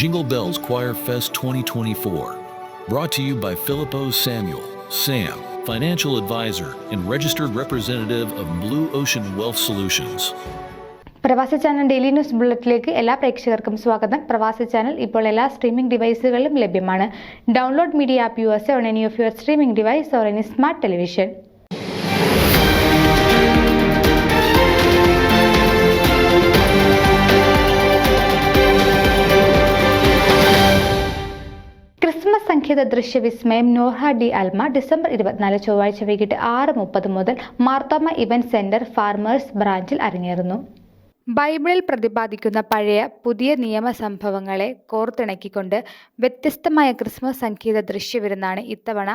Jingle Bells Choir Fest 2024. Brought to you by Filippo Samuel, Sam, financial advisor and registered representative of Blue Ocean Wealth Solutions. പ്രവാസി channel daily news ബുള്ളറ്റിലേക്ക് എല്ലാ പ്രേക്ഷകർക്കും സ്വാഗതം. പ്രവാസി channel ഇപ്പോൾ എല്ലാ streaming ഡിവൈസുകളിലും ലഭ്യമാണ്. Download media app use on any of your streaming device or any smart television. Christmas സംഗീത ദൃശ്യവിസ്മയം നോർഹ ഡി അൽമ ഡിസംബർ 24 ചൊവ്വാഴ്ച വൈകിട്ട് 6:30 മുതൽ മാർത്തോമ ഇവന്റ് സെന്റർ ഫാർമേഴ്സ് ബ്രാഞ്ചിൽ അരങ്ങേറുന്നു. ബൈബിളിൽ പ്രതിപാദിക്കുന്ന പഴയ പുതിയ നിയമ സംഭവങ്ങളെ കോർത്തിണക്കിക്കൊണ്ട് വ്യത്യസ്തമായ ക്രിസ്മസ് സംഗീത ദൃശ്യവിരുന്നാണ് ഇത്തവണ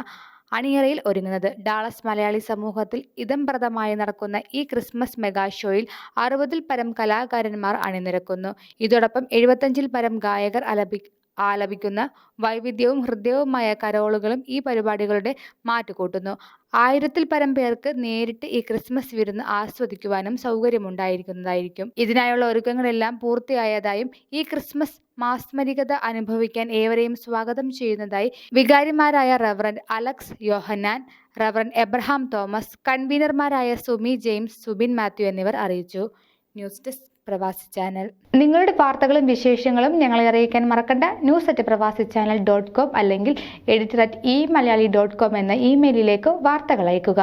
അണിയറയിൽ ഒരുങ്ങുന്നത്. ഡാളസ് മലയാളി സമൂഹത്തിൽ ഇദംപ്രദമായി നടക്കുന്ന ഈ ക്രിസ്മസ് മെഗാ ഷോയിൽ 60-ൽ പരം കലാകാരന്മാർ അണിനിരക്കുന്നു. ഇതോടൊപ്പം 75-ൽ പരം ഗായകർ ആലപിക്കുന്ന വൈവിധ്യവും ഹൃദ്യവുമായ കരോളുകളും ഈ പരിപാടികളുടെ മാറ്റുകൂട്ടുന്നു. 1000-ൽ പരം പേർക്ക് നേരിട്ട് ഈ ക്രിസ്മസ് വിരുന്ന് ആസ്വദിക്കുവാനും സൗകര്യമുണ്ടായിരിക്കുന്നതായിരിക്കും. ഇതിനായുള്ള ഒരുക്കങ്ങളെല്ലാം പൂർത്തിയായതായും ഈ ക്രിസ്മസ് മാസ്മരികത അനുഭവിക്കാൻ ഏവരെയും സ്വാഗതം ചെയ്യുന്നതായി വികാരിമാരായ reverend Alex Yohannan, reverend Abraham Thomas, കൺവീനർമാരായ സുമി ജെയിംസ്, സുബിൻ മാത്യു എന്നിവർ അറിയിച്ചു. News desk Pravasi channel. നിങ്ങളുടെ വാർത്തകളും വിശേഷങ്ങളും ഞങ്ങളെ അറിയിക്കാൻ മറക്കണ്ട. news@pravasichannel.com അല്ലെങ്കിൽ editor@eMalayali.com എന്ന ഇമെയിലിലേക്ക് വാർത്തകൾ അയക്കുക.